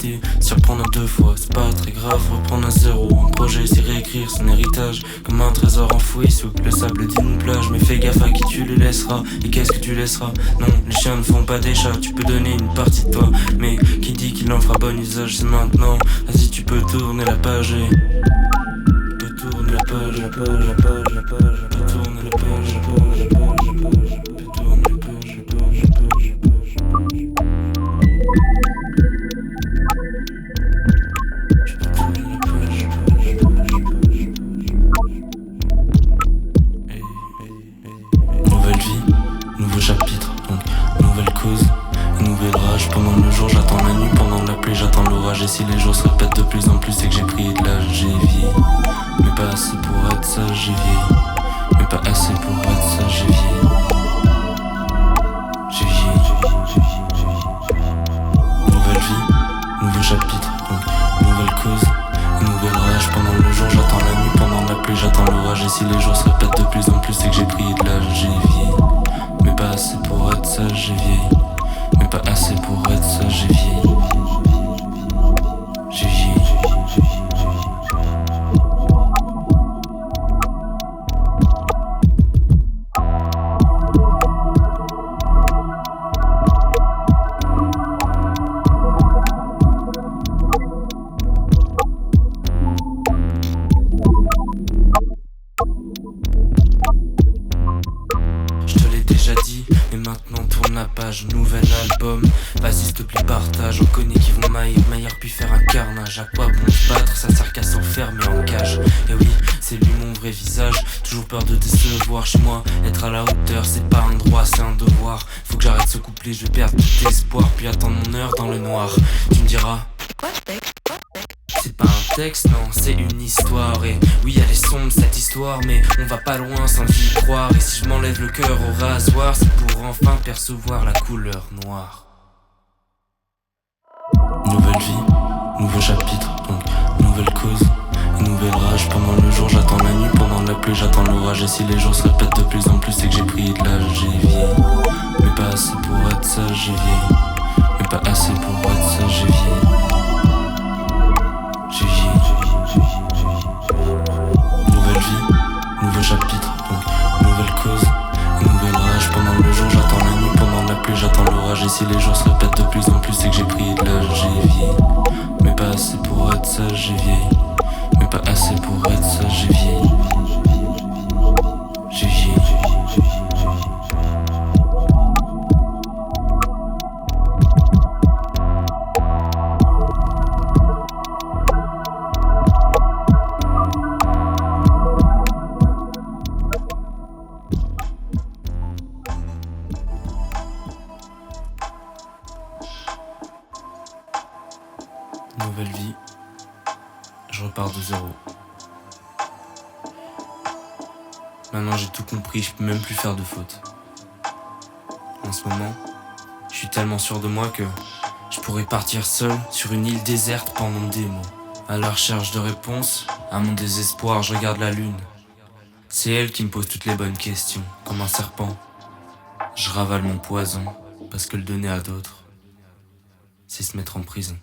raté, surprendre à 2 fois, c'est pas très grave, reprendre à zéro. Un projet c'est réécrire son héritage, comme un trésor enfoui sous le sable d'une plage. Mais fais gaffe à qui tu le laisseras, et qu'est-ce que tu laisseras. Non, les chiens ne font pas des chats, tu peux donner une partie de toi, mais qui dit qu'il en fera bon usage, c'est maintenant. Vas-y, tu peux tourner la page et... Tu peux tourner la page, la page, la page, la page, tu peux tourner la page, la page, la page, la page, tu peux tourner la page, la page, la page, la page. Nouvelle vie, nouveau chapitre, donc nouvelle cause, nouvelle rage. Pendant le jour j'attends la nuit, pendant la pluie j'attends l'orage. Et si les jours se répètent de plus en plus, c'est que j'ai pris de l'âge, j'ai vieilli. Mais pas assez pour être sage, j'ai vieilli. Mais pas assez pour être sage, j'ai vieilli. J'ai vieilli. Nouvelle vie, nouveau chapitre, donc nouvelle cause, nouvelle rage. Pendant le jour j'attends la nuit, pendant la pluie j'attends l'orage. Et si les jours se répètent de plus en plus, c'est que j'ai pris de l'âge, j'ai vieilli. Mais pas assez pour être sage, j'ai vieilli. Mais pas assez pour être sage, j'ai vieilli. J'ai vieilli. Mais maintenant tourne la page, nouvel album. Vas-y s'il te plaît partage. On connaît qui vont maillir puis faire un carnage. À quoi bon se battre, ça sert qu'à s'enfermer en cage. Et oui, c'est lui mon vrai visage. Toujours peur de décevoir chez moi. Être à la hauteur, c'est pas un droit, c'est un devoir. Faut que j'arrête ce couplet, je vais perdre tout espoir. Puis attendre mon heure dans le noir. Tu me diras, c'est pas un texte, non, c'est une histoire. Et oui, elle est sombre cette histoire, mais on va pas loin sans y croire. Et si je m'enlève le cœur au rasoir, c'est pour enfin percevoir la couleur noire. Nouvelle vie, nouveau chapitre, donc nouvelle cause, nouvelle rage. Pendant le jour j'attends la nuit, pendant la pluie j'attends l'orage. Et si les jours se répètent de plus en plus, c'est que j'ai pris de l'âge, j'ai vieilli. Mais pas assez pour être sage, j'ai vieilli. Mais pas assez pour être sage, j'ai vieilli. J'ai vieilli. Nouvelle vie, nouveau chapitre, donc nouvelle cause, nouvelle rage. Pendant le jour j'attends la nuit, pendant la pluie j'attends l'orage. Et si les jours se répètent de plus en plus, c'est que j'ai pris de l'âge, j'ai vieilli. Mais pas assez pour être sage, j'ai vieilli. Mais pas assez pour être sage, j'ai vieilli. J'ai vieilli. Nouvelle vie, je repars de zéro. Maintenant j'ai tout compris, je peux même plus faire de faute. En ce moment, je suis tellement sûr de moi que je pourrais partir seul sur une île déserte pendant des mois. À la recherche de réponses, à mon désespoir, je regarde la lune. C'est elle qui me pose toutes les bonnes questions, comme un serpent. Je ravale mon poison, parce que le donner à d'autres, c'est se mettre en prison.